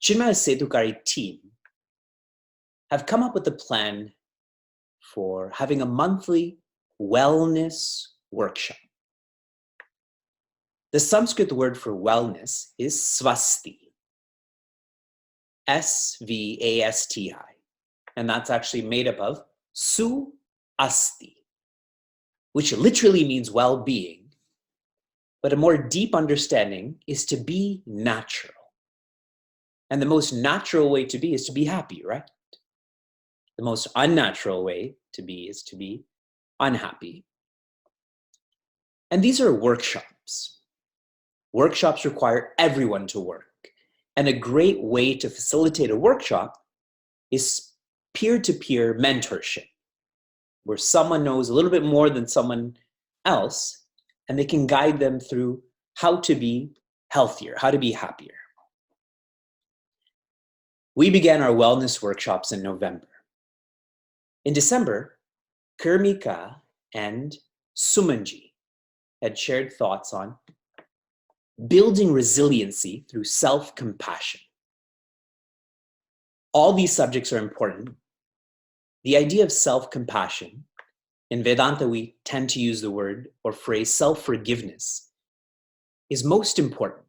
Chinmaya's Setukari team have come up with a plan for having a monthly wellness workshop. The Sanskrit word for wellness is swasti, S-V-A-S-T-I, and that's actually made up of su asti, which literally means well-being, but a more deep understanding is to be natural. And the most natural way to be is to be happy, right? The most unnatural way to be is to be unhappy. And these are workshops. Workshops require everyone to work. And a great way to facilitate a workshop is peer-to-peer mentorship, where someone knows a little bit more than someone else, and they can guide them through how to be healthier, how to be happier. We began our wellness workshops in November. In December, Kirmika and Sumanji had shared thoughts on building resiliency through self-compassion. All these subjects are important. The idea of self-compassion, in Vedanta we tend to use the word or phrase self-forgiveness, is most important.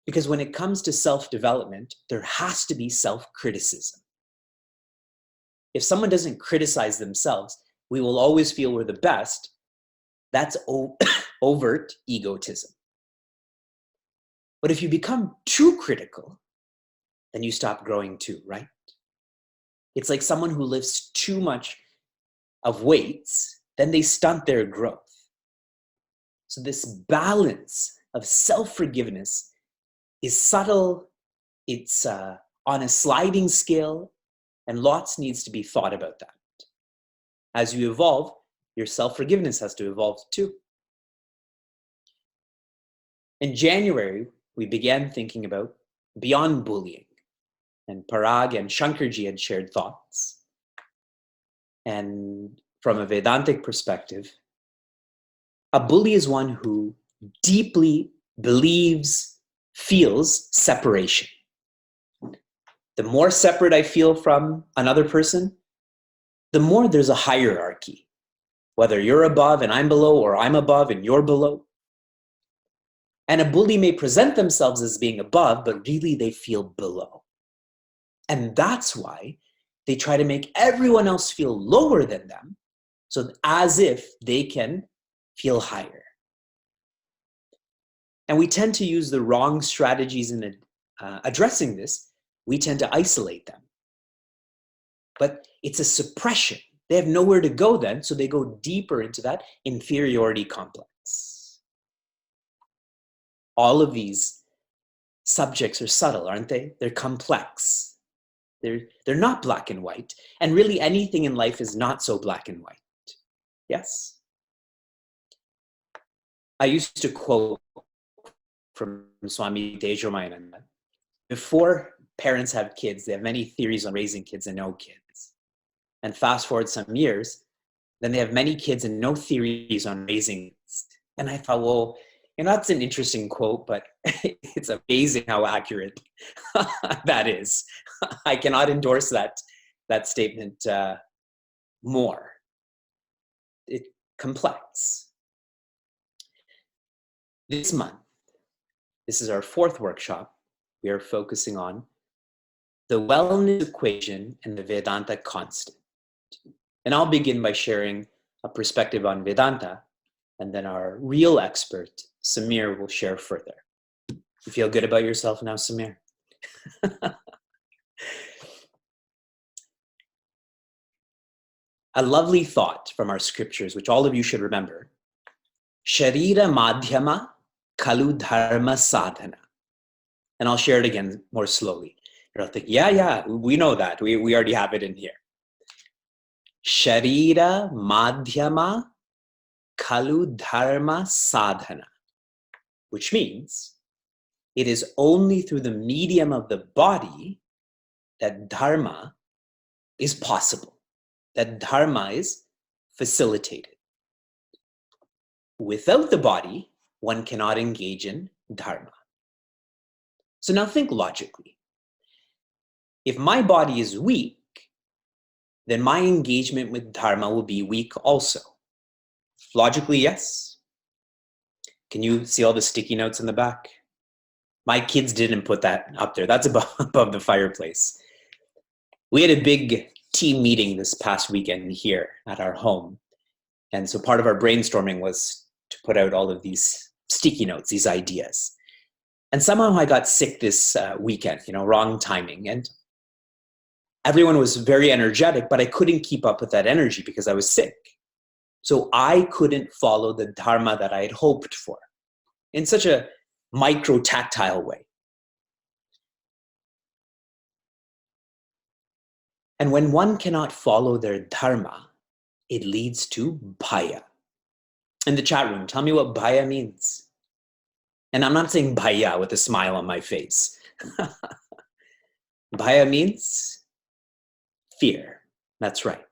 Because when it comes to self-development, there has to be self-criticism. If someone doesn't criticize themselves, we will always feel we're the best. That's overt egotism. But if you become too critical, then you stop growing too, right? It's like someone who lifts too much of weights, then they stunt their growth. So this balance of self-forgiveness is subtle, it's on a sliding scale, and lots needs to be thought about that. As you evolve, your self-forgiveness has to evolve too. In January, we began thinking about beyond bullying, and Parag and Shankarji had shared thoughts. And from a Vedantic perspective, a bully is one who deeply believes, feels separation. The more separate I feel from another person, the more there's a hierarchy, whether you're above and I'm below, or I'm above and you're below. And a bully may present themselves as being above, but really they feel below. And that's why they try to make everyone else feel lower than them, so as if they can feel higher. And we tend to use the wrong strategies in addressing this. We tend to isolate them. But it's a suppression. They have nowhere to go then, so they go deeper into that inferiority complex. All of these subjects are subtle, aren't they? They're complex. They're not black and white. And really anything in life is not so black and white. Yes? I used to quote from Swami Tejomayananda. Before parents have kids, they have many theories on raising kids and no kids. And fast forward some years, then they have many kids and no theories on raising kids. And I thought, well, that's an interesting quote, but it's amazing how accurate that is. I cannot endorse that statement more. It's complex. This month, this is our 4th workshop, we are focusing on the wellness equation and the Vedanta constant. And I'll begin by sharing a perspective on Vedanta, and then our real expert, Samir, will share further. You feel good about yourself now, Samir? A lovely thought from our scriptures, which all of you should remember. Sharira madhyama kalu dharma sadhana. And I'll share it again more slowly. You'll think, yeah, we know that. We already have it in here. Sharira madhyama kalu dharma sadhana. Which means it is only through the medium of the body that dharma is possible, that dharma is facilitated. Without the body, one cannot engage in dharma. So now think logically. If my body is weak, then my engagement with dharma will be weak also. Logically, yes. Can you see all the sticky notes in the back? My kids didn't put that up there. That's above the fireplace. We had a big team meeting this past weekend here at our home. And so part of our brainstorming was to put out all of these sticky notes, these ideas. And somehow I got sick this weekend, wrong timing. And everyone was very energetic, but I couldn't keep up with that energy because I was sick. So I couldn't follow the dharma that I had hoped for in such a micro tactile way. And when one cannot follow their dharma, it leads to bhaya. In the chat room, tell me what bhaya means. And I'm not saying bhaya with a smile on my face. Bhaya means fear. That's right.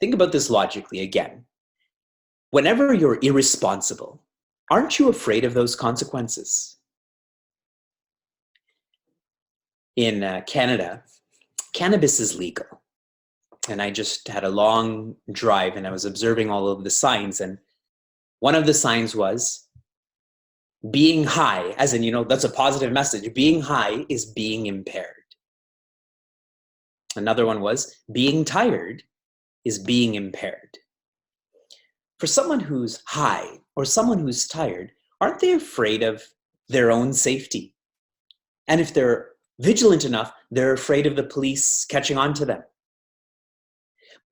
Think about this logically again. Whenever you're irresponsible, aren't you afraid of those consequences? In Canada, cannabis is legal. And I just had a long drive and I was observing all of the signs. And one of the signs was being high, as in, that's a positive message. Being high is being impaired. Another one was being tired is being impaired. For someone who's high or someone who's tired, aren't they afraid of their own safety? And if they're vigilant enough, they're afraid of the police catching on to them.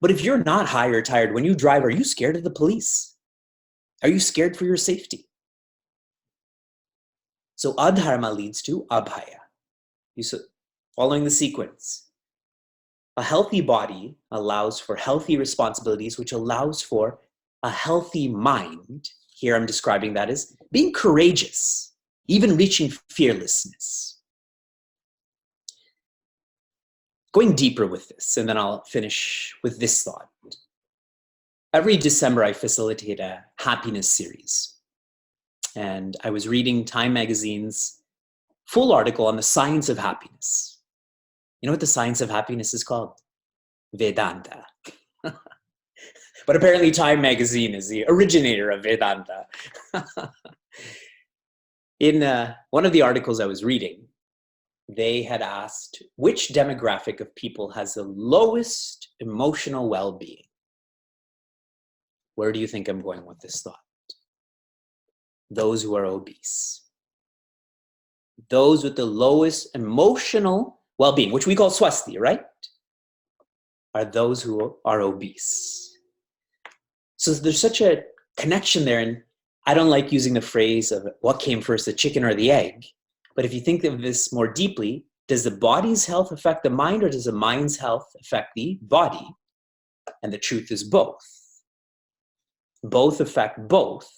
But if you're not high or tired, when you drive, are you scared of the police? Are you scared for your safety? So adharma leads to abhaya. Following the sequence. A healthy body allows for healthy responsibilities, which allows for a healthy mind. Here I'm describing that as being courageous, even reaching fearlessness. Going deeper with this, and then I'll finish with this thought. Every December, I facilitate a happiness series. And I was reading Time Magazine's full article on the science of happiness. You know what the science of happiness is called? Vedanta. But apparently Time Magazine is the originator of Vedanta. In one of the articles I was reading, they had asked which demographic of people has the lowest emotional well-being. Where do you think I'm going with this thought? Those who are obese. Those with the lowest emotional well-being, which we call swasti, right? Are those who are obese. So there's such a connection there, and I don't like using the phrase of what came first, the chicken or the egg. But if you think of this more deeply, does the body's health affect the mind, or does the mind's health affect the body? And the truth is both. Both affect both.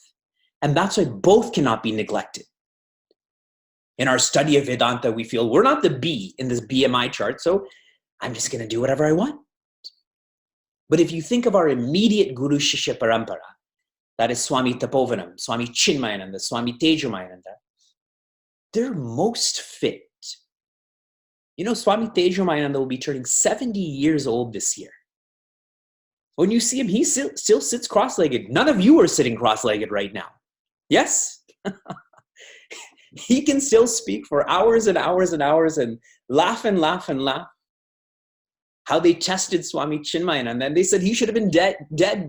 And that's why both cannot be neglected. In our study of Vedanta, we feel we're not the B in this BMI chart, so I'm just going to do whatever I want. But if you think of our immediate Guru Shishya Parampara, that is Swami Tapovanam, Swami Chinmaya, Swami Tejomayananda, they're most fit. Swami Tejomayananda will be turning 70 years old this year. When you see him, he still sits cross-legged. None of you are sitting cross-legged right now. Yes? He can still speak for hours and hours and hours and laugh and laugh and laugh. How they tested Swami Chinmaya, and then they said he should have been dead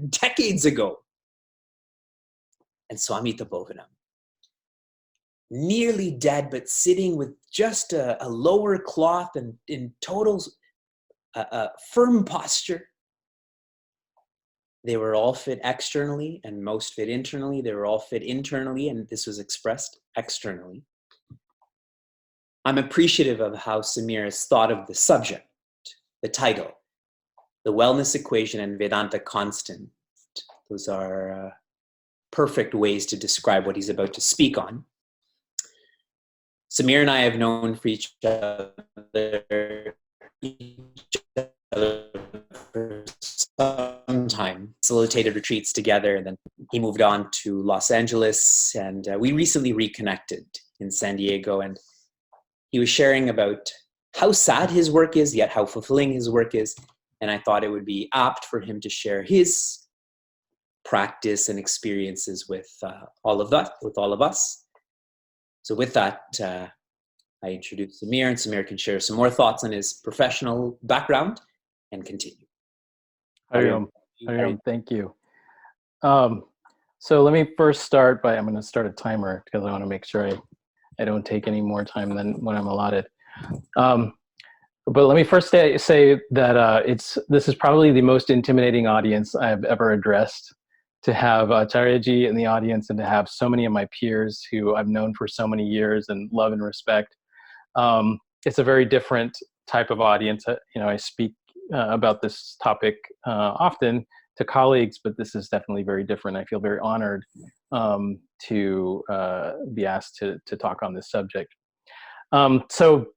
decades ago. And Swami Tapovanam, nearly dead, but sitting with just a lower cloth and in total firm posture. They were all fit externally and most fit internally. They were all fit internally, and this was expressed externally. I'm appreciative of how Samir has thought of the subject, the title, the wellness equation and Vedanta constant. Those are perfect ways to describe what he's about to speak on. Samir and I have known for each other for some time, facilitated retreats together, and then he moved on to Los Angeles, and we recently reconnected in San Diego, and he was sharing about how sad his work is, yet how fulfilling his work is. And I thought it would be apt for him to share his practice and experiences with all of us. So with that, I introduce Samir, and Samir can share some more thoughts on his professional background and continue. Hariom, thank you. So let me first start by, I'm going to start a timer because I want to make sure I don't take any more time than when I'm allotted. But let me first say that this is probably the most intimidating audience I've ever addressed, to have Acharyaji in the audience and to have so many of my peers who I've known for so many years and love and respect. It's a very different type of audience. I speak about this topic often to colleagues, but this is definitely very different. I feel very honored to be asked to talk on this subject. So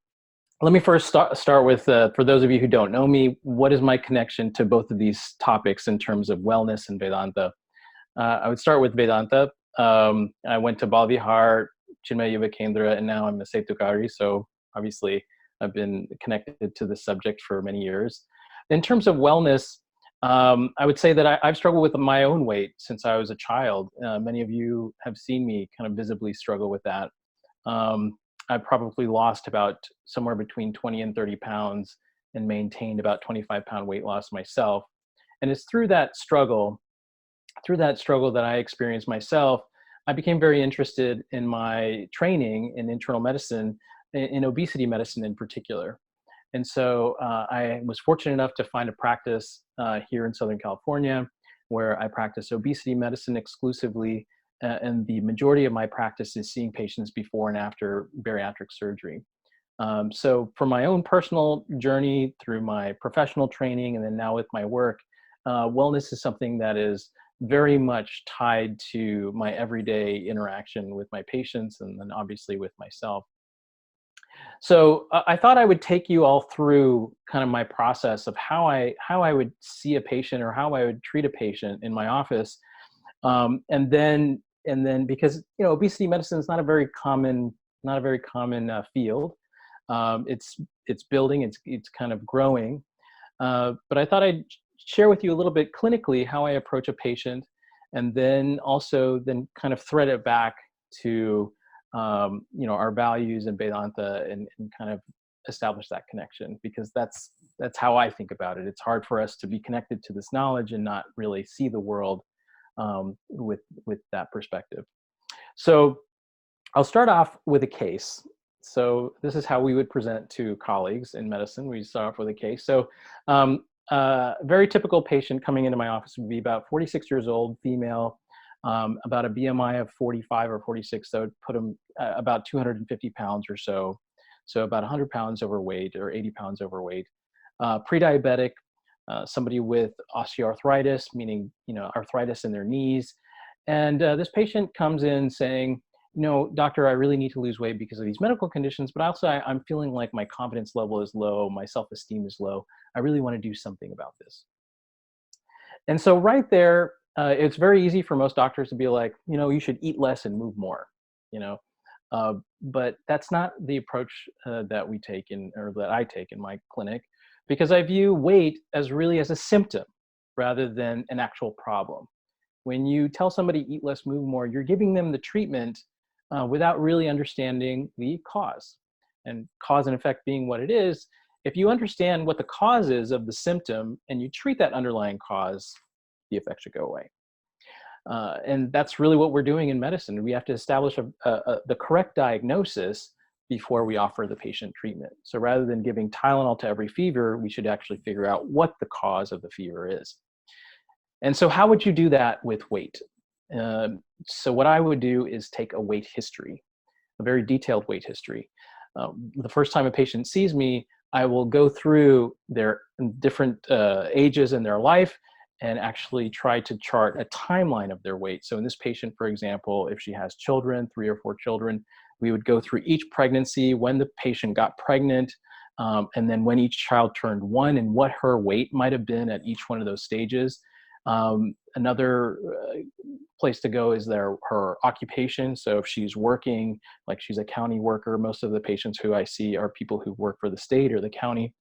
let me first start with, for those of you who don't know me, what is my connection to both of these topics in terms of wellness and Vedanta? I would start with Vedanta. I went to Balvihar, Chinmaya Vivekji, and now I'm a Setukari. So obviously I've been connected to this subject for many years. In terms of wellness, I would say that I've struggled with my own weight since I was a child. Many of you have seen me kind of visibly struggle with that. I probably lost about somewhere between 20 and 30 pounds and maintained about 25-pound weight loss myself. And it's through that struggle that I experienced myself, I became very interested in my training in internal medicine, in obesity medicine in particular. And so I was fortunate enough to find a practice here in Southern California where I practice obesity medicine exclusively. And the majority of my practice is seeing patients before and after bariatric surgery. So for my own personal journey through my professional training and then now with my work, wellness is something that is very much tied to my everyday interaction with my patients and then obviously with myself. So I thought I would take you all through kind of my process of how I would see a patient or how I would treat a patient in my office. And then because obesity medicine is not a very common field. It's building, it's kind of growing. But I thought I'd share with you a little bit clinically how I approach a patient, and then also kind of thread it back to our values in Vedanta and kind of establish that connection, because that's how I think about it. It's hard for us to be connected to this knowledge and not really see the world with that perspective. So I'll start off with a case. So this is how we would present to colleagues in medicine. We start off with a case. So very typical patient coming into my office would be about 46 years old, female, about a BMI of 45 or 46. So put them about 250 pounds or so. So about 100 pounds overweight or 80 pounds overweight, pre-diabetic, somebody with osteoarthritis, meaning, arthritis in their knees. And this patient comes in saying, doctor, I really need to lose weight because of these medical conditions, but also I'm feeling like my confidence level is low, my self-esteem is low. I really want to do something about this. And so right there, it's very easy for most doctors to be like, you should eat less and move more, but that's not the approach that we take or that I take in my clinic, because I view weight as really as a symptom rather than an actual problem. When you tell somebody eat less, move more, you're giving them the treatment without really understanding the cause. And cause and effect being what it is, if you understand what the cause is of the symptom and you treat that underlying cause, the effect should go away. And that's really what we're doing in medicine. We have to establish the correct diagnosis before we offer the patient treatment. So rather than giving Tylenol to every fever, we should actually figure out what the cause of the fever is. And so how would you do that with weight? So what I would do is take a weight history, a very detailed weight history. The first time a patient sees me, I will go through their different ages in their life and actually try to chart a timeline of their weight. So in this patient, for example, if she has children, 3 or 4 children, we would go through each pregnancy, when the patient got pregnant, and then when each child turned 1 and what her weight might have been at each one of those stages. Another place to go is her occupation. So if she's working, like she's a county worker, most of the patients who I see are people who work for the state or the county.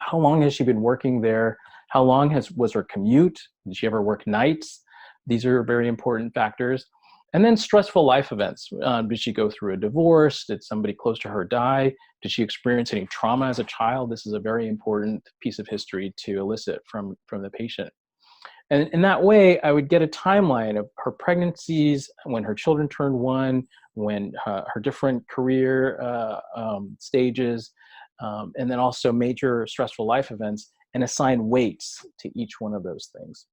How long has she been working there? How long was her commute? Did she ever work nights? These are very important factors. And then stressful life events. Did she go through a divorce? Did somebody close to her die? Did she experience any trauma as a child? This is a very important piece of history to elicit from the patient. And in that way, I would get a timeline of her pregnancies, when her children turned 1, when her different career stages, and then also major stressful life events, and assign weights to each one of those things.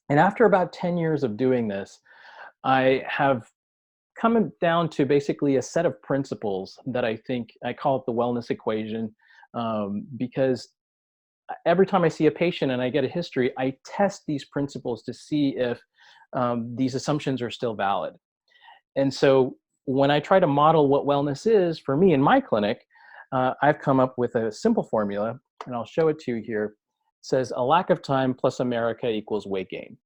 And after about 10 years of doing this, I have come down to basically a set of principles that I call it the wellness equation, because every time I see a patient and I get a history, I test these principles to see if these assumptions are still valid. And so when I try to model what wellness is for me in my clinic, I've come up with a simple formula, and I'll show it to you here. It says a lack of time plus America equals weight gain.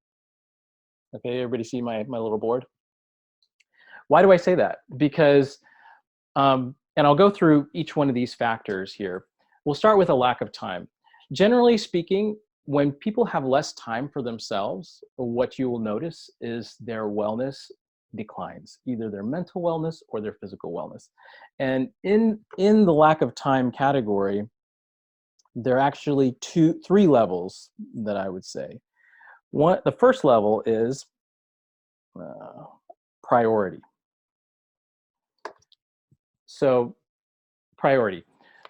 Okay, everybody see my little board? Why do I say that? Because, and I'll go through each one of these factors here. We'll start with a lack of time. Generally speaking, when people have less time for themselves, what you will notice is their wellness declines, either their mental wellness or their physical wellness. And in the lack of time category, there are actually 3 levels that I would say. The first level is priority. So priority.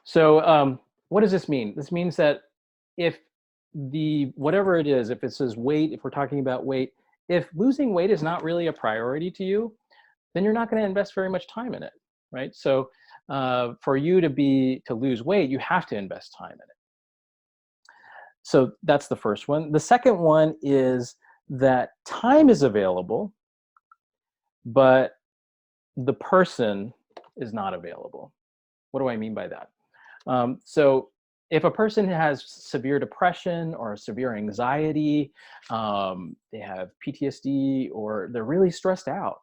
So what does this mean? This means that if whatever it is, if it says weight, if we're talking about weight, if losing weight is not really a priority to you, then you're not going to invest very much time in it, right? So for you to lose weight, you have to invest time in it. So that's the first one. The second one is that time is available, but the person is not available. What do I mean by that? So if a person has severe depression or severe anxiety, they have PTSD, or they're really stressed out,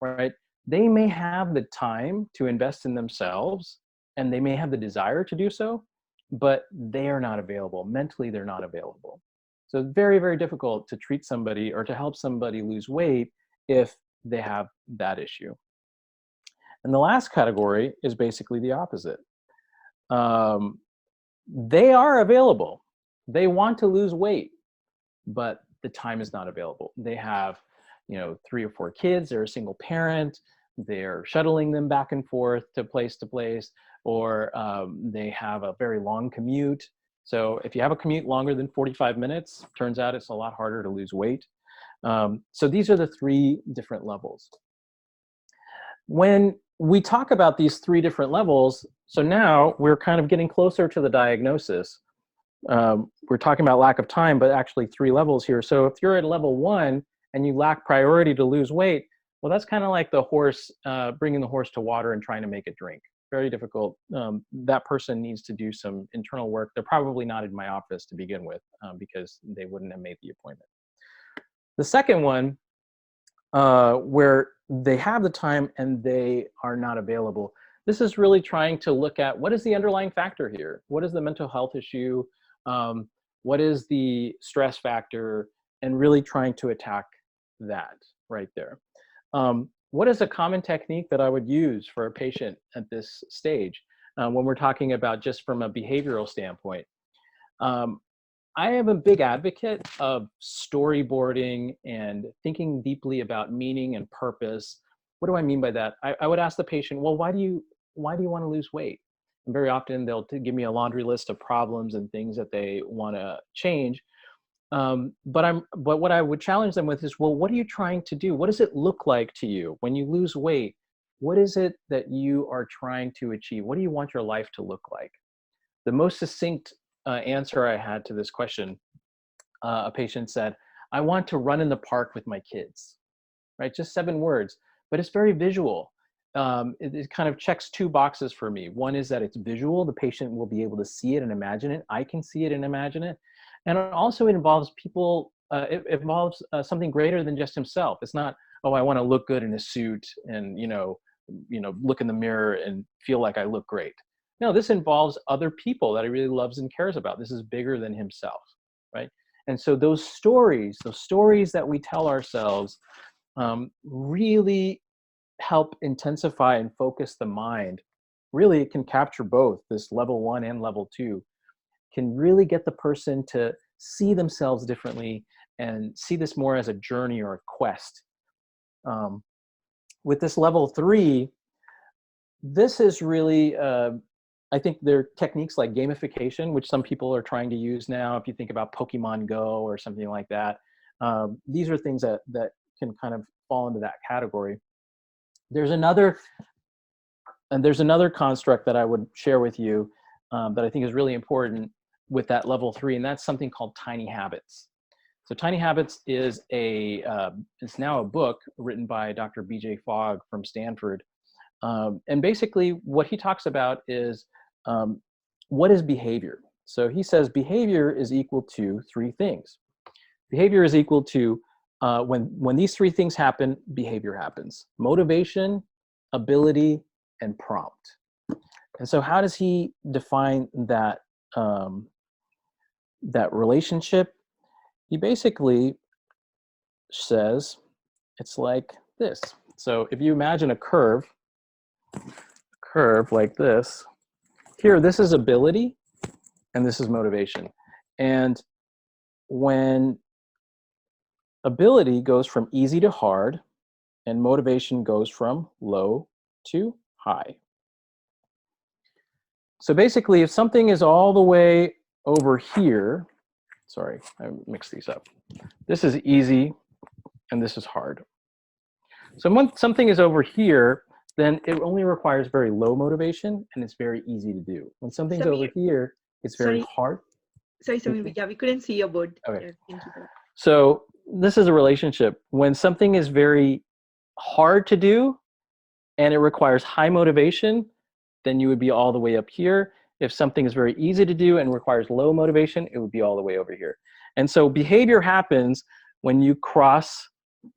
right? They may have the time to invest in themselves, and they may have the desire to do so, but they are not available. Mentally, they're not available. So it's very, very difficult to treat somebody or to help somebody lose weight if they have that issue. And the last category is basically the opposite. They are available. They want to lose weight, but the time is not available. They have, 3 or 4 kids. They're a single parent. They're shuttling them back and forth to place, or they have a very long commute. So if you have a commute longer than 45 minutes, turns out it's a lot harder to lose weight. So these are the 3 different levels. When we talk about these 3 different levels, so now we're kind of getting closer to the diagnosis. We're talking about lack of time, but actually 3 levels here. So if you're at level 1 and you lack priority to lose weight, well, that's kind of like the horse, bringing the horse to water and trying to make it drink. Very difficult. That person needs to do some internal work. They're probably not in my office to begin with, because they wouldn't have made the appointment. The second one, where they have the time and they are not available, this is really trying to look at what is the underlying factor here? What is the mental health issue? What is the stress factor? And really trying to attack that right there. What is a common technique that I would use for a patient at this stage when we're talking about just from a behavioral standpoint? I am a big advocate of storyboarding and thinking deeply about meaning and purpose. What do I mean by that? I would ask the patient, well, why do you want to lose weight? And very often they'll give me a laundry list of problems and things that they want to change. But what I would challenge them with is, well, what are you trying to do? What does it look like to you when you lose weight? What is it that you are trying to achieve? What do you want your life to look like? The most succinct answer I had to this question, a patient said, I want to run in the park with my kids, right? Just 7 words, but it's very visual. It kind of checks 2 boxes for me. One is that it's visual. The patient will be able to see it and imagine it. I can see it and imagine it. And also it involves people it involves something greater than just himself. It's not, oh, I want to look good in a suit and, look in the mirror and feel like I look great. No, this involves other people that he really loves and cares about. This is bigger than himself, right? And so those stories that we tell ourselves really help intensify and focus the mind. Really, it can capture both this level 1 and level 2, can really get the person to see themselves differently and see this more as a journey or a quest. With this level 3, this is really, I think there are techniques like gamification, which some people are trying to use now. If you think about Pokemon Go or something like that, these are things that can kind of fall into that category. There's another construct that I would share with you that I think is really important with that level 3, and that's something called Tiny Habits. So Tiny Habits is it's now a book written by Dr. BJ Fogg from Stanford. And basically what he talks about is what is behavior? So he says behavior is equal to 3 things. Behavior is equal to when these 3 things happen, behavior happens: motivation, ability, and prompt. And so how does he define that that relationship? He basically says it's like this. So if you imagine a curve like this, here, this is ability and this is motivation. And when ability goes from easy to hard and motivation goes from low to high. So basically, if something is all the way over here, sorry, I mixed these up. This is easy and this is hard. So when something is over here, then it only requires very low motivation and it's very easy to do. When something's Samir, over here, it's very hard. Sorry, Samir, yeah, we couldn't see your board. Okay. Yeah, thank you. So this is a relationship. When something is very hard to do and it requires high motivation, then you would be all the way up here. If something is very easy to do and requires low motivation, it would be all the way over here. And so behavior happens when you cross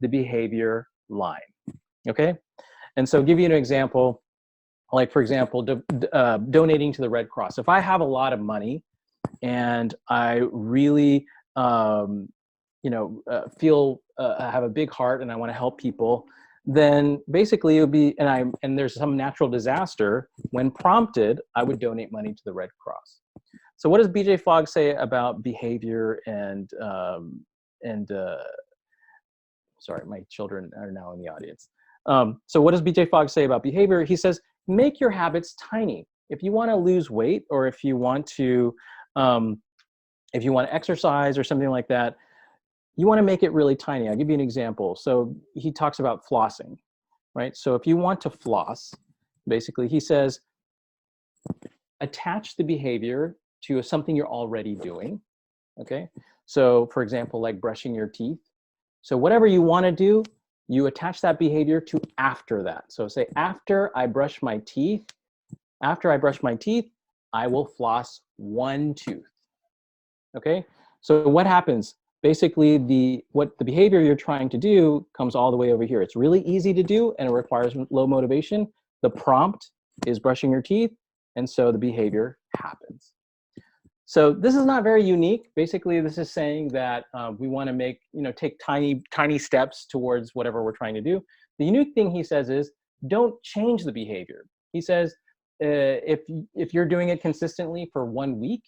the behavior line, okay? And so give you an example, like for example, donating to the Red Cross. If I have a lot of money and I really, feel I have a big heart and I want to help people, then basically it would be, and there's some natural disaster, when prompted, I would donate money to the Red Cross. So what does BJ Fogg say about behavior and sorry, my children are now in the audience. So what does BJ Fogg say about behavior? He says, make your habits tiny. If you want to lose weight or if you want to exercise or something like that, you want to make it really tiny. I'll give you an example. So he talks about flossing, right? So if you want to floss, basically he says, attach the behavior to something you're already doing, okay? So for example, like brushing your teeth. So whatever you want to do, you attach that behavior to after that. So say, after I brush my teeth, I will floss 1 tooth, okay? So what happens? Basically, the behavior you're trying to do comes all the way over here. It's really easy to do and it requires low motivation. The prompt is brushing your teeth, and so the behavior happens. So this is not very unique. Basically, this is saying that we want to take tiny steps towards whatever we're trying to do. The unique thing he says is, don't change the behavior. He says, if you're doing it consistently for 1 week,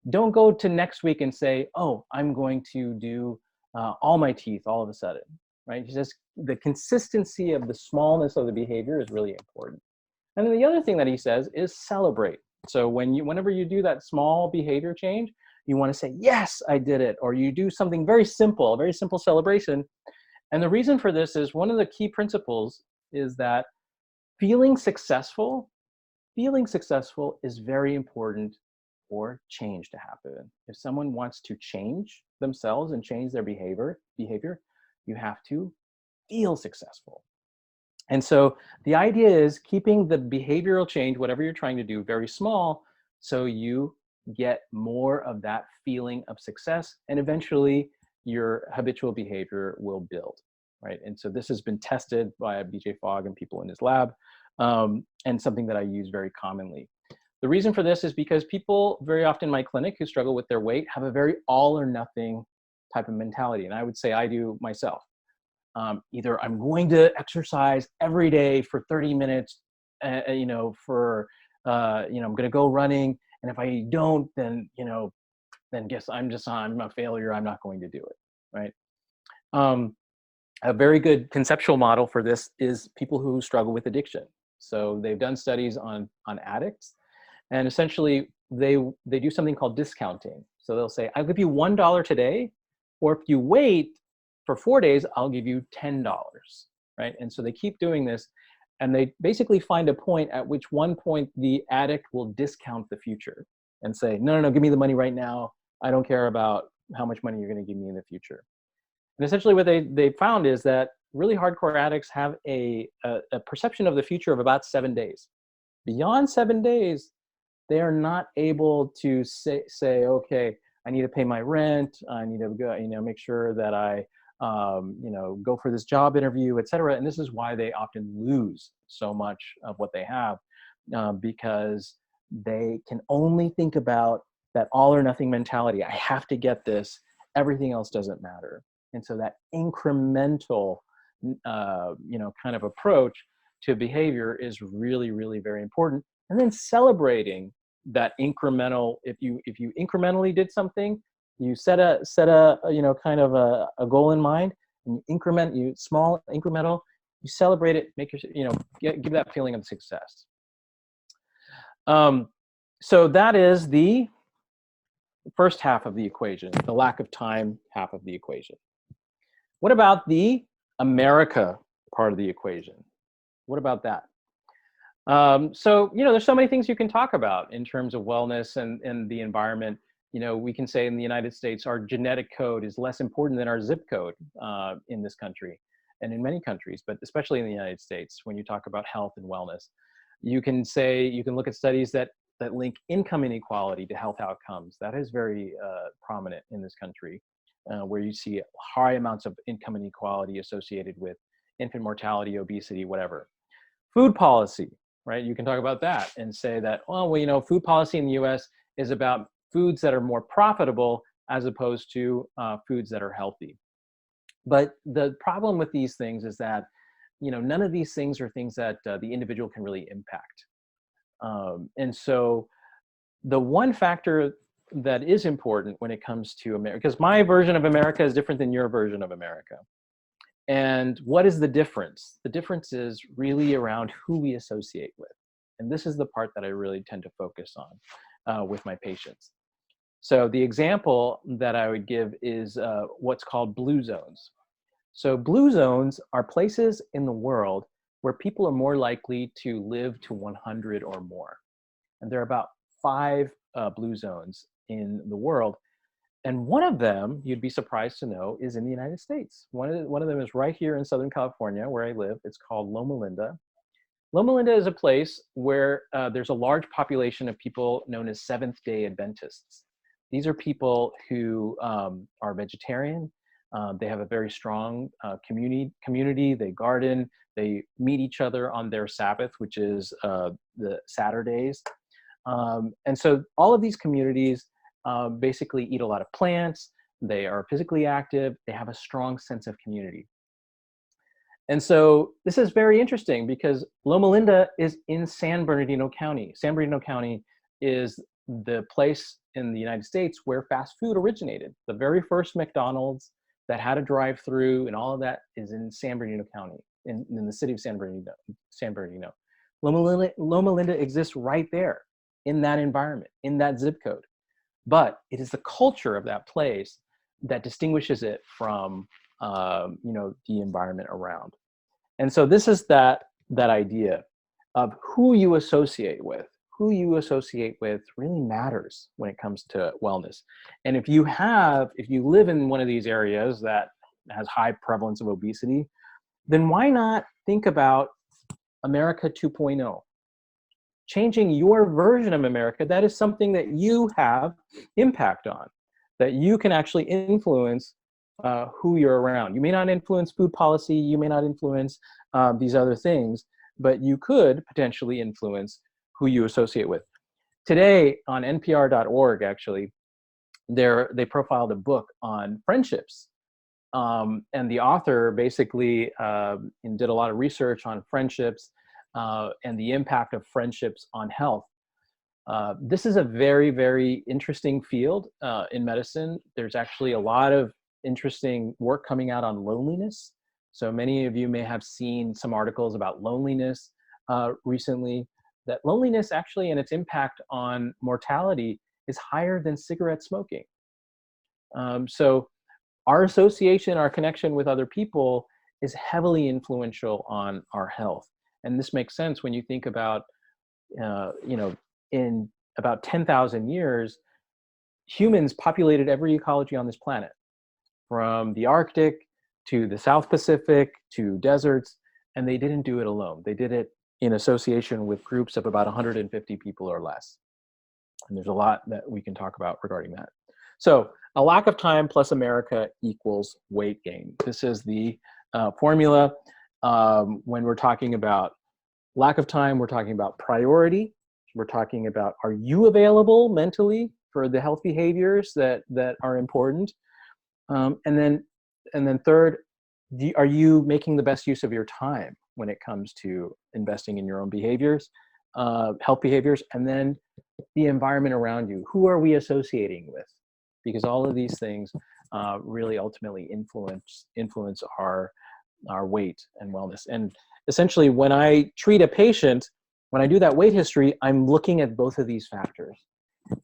don't go to next week and say, oh, I'm going to do all my teeth all of a sudden, right? He says the consistency of the smallness of the behavior is really important. And then the other thing that he says is celebrate. So whenever you do that small behavior change, you want to say, yes, I did it. Or you do something very simple, a very simple celebration. And the reason for this is one of the key principles is that feeling successful is very important for change to happen. If someone wants to change themselves and change their behavior, you have to feel successful. And so the idea is keeping the behavioral change, whatever you're trying to do, very small, so you get more of that feeling of success, and eventually your habitual behavior will build, right? And so this has been tested by BJ Fogg and people in his lab, and something that I use very commonly. The reason for this is because people very often in my clinic who struggle with their weight have a very all or nothing type of mentality. And I would say I do myself. Either I'm going to exercise every day for 30 minutes, I'm going to go running. And if I don't, then guess I'm a failure. I'm not going to do it, right? A very good conceptual model for this is people who struggle with addiction. So they've done studies on addicts, and essentially they do something called discounting. So they'll say, I'll give you $1 today, or if you wait for 4 days, I'll give you $10, right? And so they keep doing this, and they basically find a point at which one point the addict will discount the future and say, no, give me the money right now. I don't care about how much money you're going to give me in the future. And essentially what they found is that really hardcore addicts have a perception of the future of about 7 days. Beyond 7 days, they are not able to say, okay, I need to pay my rent. I need to go, make sure that I, go for this job interview, et cetera. And this is why they often lose so much of what they have, because they can only think about that all or nothing mentality. I have to get this. Everything else doesn't matter. And so that incremental, kind of approach to behavior is really, really very important. And then celebrating that incremental, if you incrementally did something, you set a kind of a goal in mind, and you small incremental, you celebrate it, make your, give that feeling of success. So that is the first half of the equation, the lack of time half of the equation. What about the America part of the equation? What about that? So, there's so many things you can talk about in terms of wellness and the environment. We can say in the United States, our genetic code is less important than our zip code in this country and in many countries, but especially in the United States, when you talk about health and wellness. You can look at studies that link income inequality to health outcomes. That is very prominent in this country, where you see high amounts of income inequality associated with infant mortality, obesity, whatever. Food policy, right? You can talk about that and say that, food policy in the US is about foods that are more profitable as opposed to foods that are healthy. But the problem with these things is that, none of these things are things that the individual can really impact. And so the one factor that is important when it comes to America, because my version of America is different than your version of America. And what is the difference? The difference is really around who we associate with. And this is the part that I really tend to focus on with my patients. So the example that I would give is what's called blue zones. So blue zones are places in the world where people are more likely to live to 100 or more. And there are about 5 blue zones in the world. And one of them, you'd be surprised to know, is in the United States. One of them is right here in Southern California, where I live. It's called Loma Linda. Loma Linda is a place where there's a large population of people known as Seventh-day Adventists. These are people who are vegetarian. They have a very strong community. They garden. They meet each other on their Sabbath, which is the Saturdays. And so all of these communities basically eat a lot of plants. They are physically active. They have a strong sense of community. And so this is very interesting because Loma Linda is in San Bernardino County. San Bernardino County is the place in the United States where fast food originated. The very first McDonald's that had a drive-through and all of that is in San Bernardino County, in the city of San Bernardino. Loma Linda exists right there in that environment, in that zip code. But it is the culture of that place that distinguishes it from the environment around. And so this is that idea of who you associate with. Who you associate with really matters when it comes to wellness. And if you live in one of these areas that has high prevalence of obesity, then why not think about America 2.0? Changing your version of America, that is something that you have impact on, that you can actually influence who you're around. You may not influence food policy, you may not influence these other things, but you could potentially influence who you associate with. Today on npr.org, actually, they profiled a book on friendships. And the author basically did a lot of research on friendships and the impact of friendships on health. This is a very, very interesting field in medicine. There's actually a lot of interesting work coming out on loneliness. So many of you may have seen some articles about loneliness recently, that loneliness actually and its impact on mortality is higher than cigarette smoking. So our association, our connection with other people is heavily influential on our health. And this makes sense when you think about, in about 10,000 years, humans populated every ecology on this planet, from the Arctic to the South Pacific to deserts, and they didn't do it alone. They did it in association with groups of about 150 people or less. And there's a lot that we can talk about regarding that. So a lack of time plus America equals weight gain. This is the formula. When we're talking about lack of time, we're talking about priority. We're talking about, are you available mentally for the health behaviors that are important? And then third, are you making the best use of your time when it comes to investing in your own behaviors, health behaviors, and then the environment around you? Who are we associating with? Because all of these things really ultimately influence our weight and wellness. And essentially, when I treat a patient, when I do that weight history, I'm looking at both of these factors.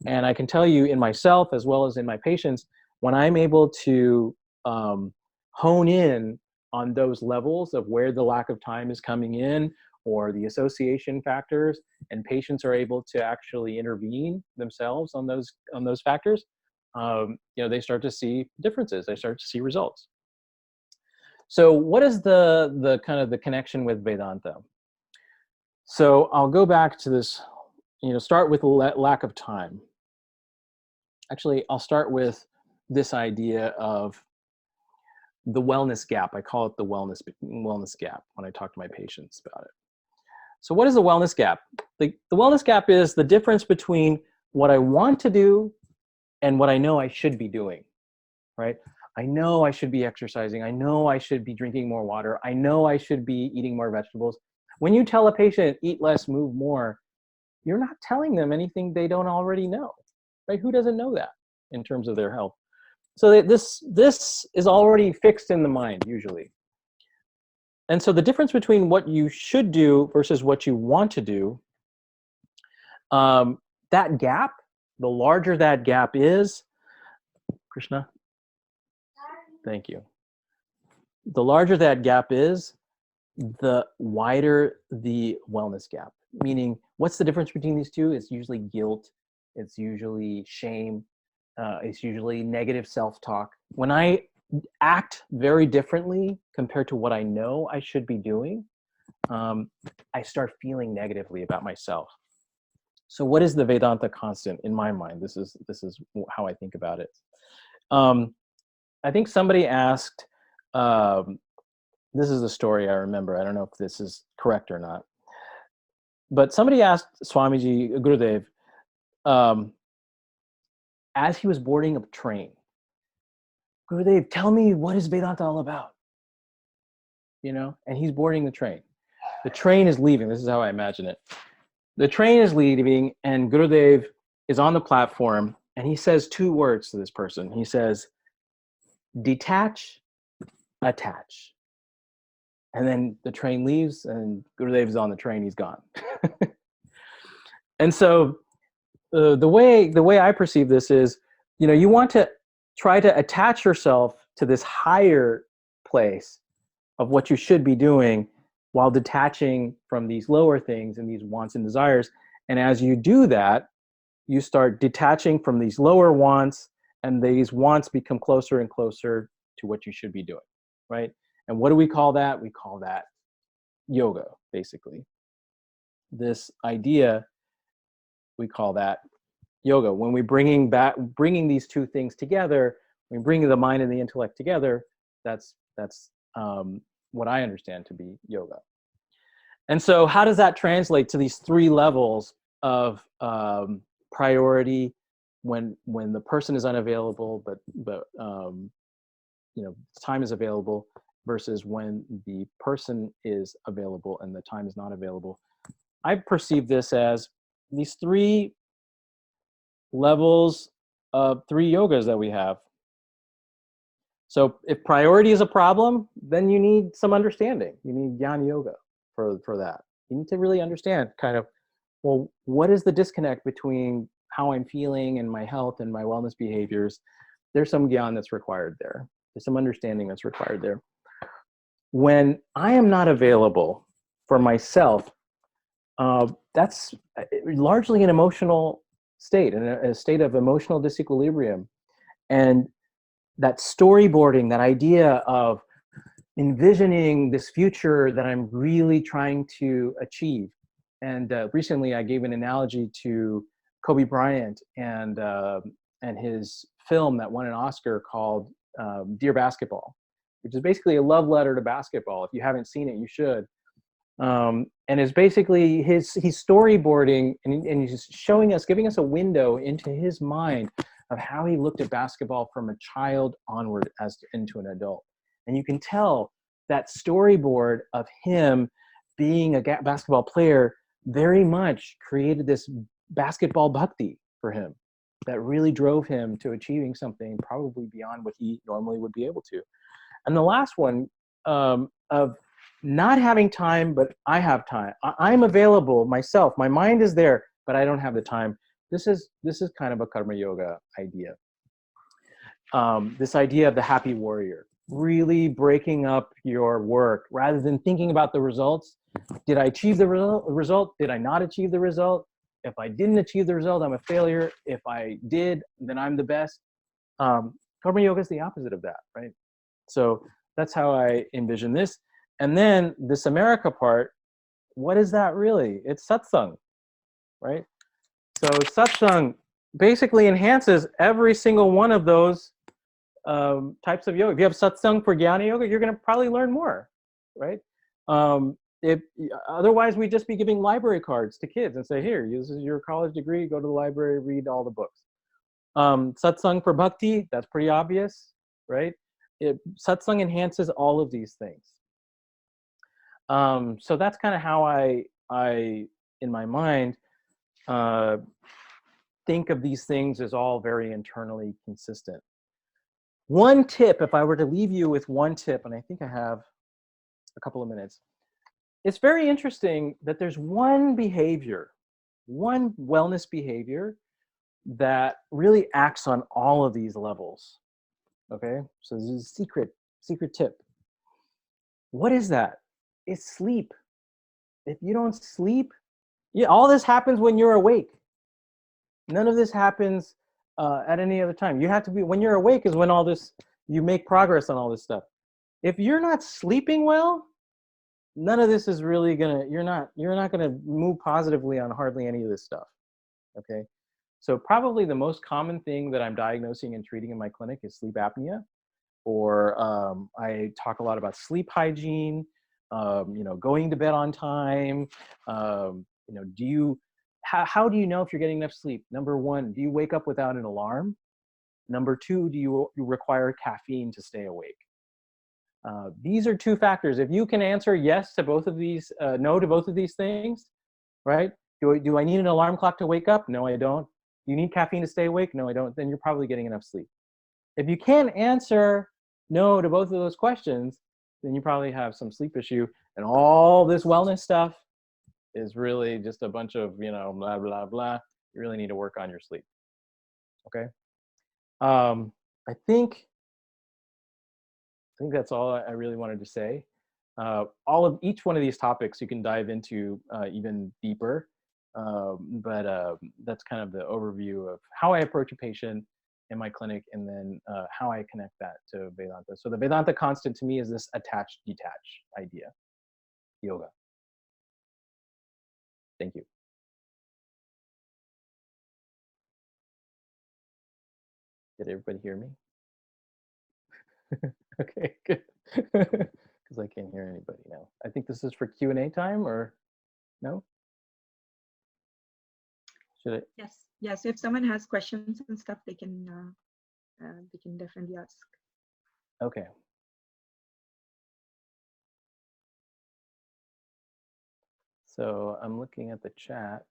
And I can tell you in myself, as well as in my patients, when I'm able to hone in on those levels of where the lack of time is coming in, or the association factors, and patients are able to actually intervene themselves on those factors, they start to see differences. They start to see results. So what is the kind of the connection with Vedanta? So I'll go back to this, start with lack of time. Actually, I'll start with this idea of the wellness gap. I call it the wellness gap when I talk to my patients about it. So what is the wellness gap? The wellness gap is the difference between what I want to do and what I know I should be doing, right? I know I should be exercising. I know I should be drinking more water. I know I should be eating more vegetables. When you tell a patient, eat less, move more, you're not telling them anything they don't already know, right? Who doesn't know that in terms of their health? So this is already fixed in the mind, usually. And so the difference between what you should do versus what you want to do, that gap, the larger that gap is, Krishna, thank you. The larger that gap is, the wider the wellness gap. Meaning, what's the difference between these two? It's usually guilt, it's usually shame, it's usually negative self-talk. When I act very differently compared to what I know I should be doing, I start feeling negatively about myself. So what is the Vedanta constant in my mind? This is how I think about it. I think somebody asked, this is the story I remember. I don't know if this is correct or not. But somebody asked Swamiji Gurudev, as he was boarding a train, Gurudev, tell me, what is Vedanta all about? And he's boarding the train. The train is leaving. This is how I imagine it. The train is leaving, and Gurudev is on the platform, and he says two words to this person. He says, detach, attach. And then the train leaves, and Gurudev is on the train. He's gone. And so the way I perceive this is, you want to try to attach yourself to this higher place of what you should be doing, while detaching from these lower things and these wants and desires. And as you do that, you start detaching from these lower wants, and these wants become closer and closer to what you should be doing, right? And what do we call that? We call that yoga, basically. This idea, we call that yoga. When we're bringing these two things together, I mean, bringing the mind and the intellect together, that's what I understand to be yoga. And so how does that translate to these three levels of priority when the person is unavailable, but time is available, versus when the person is available and the time is not available? I perceive this as these three levels of three yogas that we have. So if priority is a problem, then you need some understanding. You need jnana yoga for that. You need to really understand kind of, well, what is the disconnect between how I'm feeling and my health and my wellness behaviors? There's some jnana that's required there. There's some understanding that's required there. When I am not available for myself, that's largely an emotional state, a state of emotional disequilibrium. And that storyboarding, that idea of envisioning this future that I'm really trying to achieve. And recently I gave an analogy to Kobe Bryant and his film that won an Oscar called Dear Basketball, which is basically a love letter to basketball. If you haven't seen it, you should. And it's basically he's storyboarding and he's showing us, giving us a window into his mind of how he looked at basketball from a child onward into an adult. And you can tell that storyboard of him being a basketball player very much created this basketball bhakti for him that really drove him to achieving something probably beyond what he normally would be able to. And the last one of not having time, but I have time. I'm available myself. My mind is there, but I don't have the time. This is kind of a karma yoga idea. This idea of the happy warrior, really breaking up your work rather than thinking about the results. Did I achieve the result? Did I not achieve the result? If I didn't achieve the result, I'm a failure. If I did, then I'm the best. Karma yoga is the opposite of that, right? So that's how I envision this. And then this America part, what is that really? It's satsang, right? So satsang basically enhances every single one of those types of yoga. If you have satsang for jnana yoga, you're going to probably learn more, right? Otherwise, we'd just be giving library cards to kids and say, here, this is your college degree, go to the library, read all the books. Satsang for bhakti, that's pretty obvious, right? Satsang enhances all of these things. So that's kind of how I in my mind, think of these things as all very internally consistent. One tip, if I were to leave you with one tip, and I think I have a couple of minutes, it's very interesting that there's one behavior, one wellness behavior that really acts on all of these levels. Okay, so this is a secret tip. What is that? It's sleep. If you don't sleep, all this happens when you're awake. None of this happens at any other time. You have to be, when you're awake is when all this, you make progress on all this stuff. If you're not sleeping well, none of this is really you're not gonna move positively on hardly any of this stuff, okay? So probably the most common thing that I'm diagnosing and treating in my clinic is sleep apnea, or I talk a lot about sleep hygiene, going to bed on time. How do you know if you're getting enough sleep? Number one, do you wake up without an alarm? Number two, do you require caffeine to stay awake? These are two factors. If you can answer yes to both of these, no to both of these things, right? Do I need an alarm clock to wake up? No, I don't. Do you need caffeine to stay awake? No, I don't. Then you're probably getting enough sleep. If you can't answer no to both of those questions, then you probably have some sleep issue. And all this wellness stuff is really just a bunch of, blah, blah, blah. You really need to work on your sleep. Okay. I think that's all I really wanted to say. Each one of these topics you can dive into even deeper. But that's kind of the overview of how I approach a patient in my clinic, and then how I connect that to Vedanta. So the Vedanta constant to me is this attach, detach idea, yoga. Thank you. Did everybody hear me? Okay, good. Because I can't hear anybody now. I think this is for Q&A time, or no? Should I? Yes. Yes. If someone has questions and stuff, they can definitely ask. Okay. So I'm looking at the chat.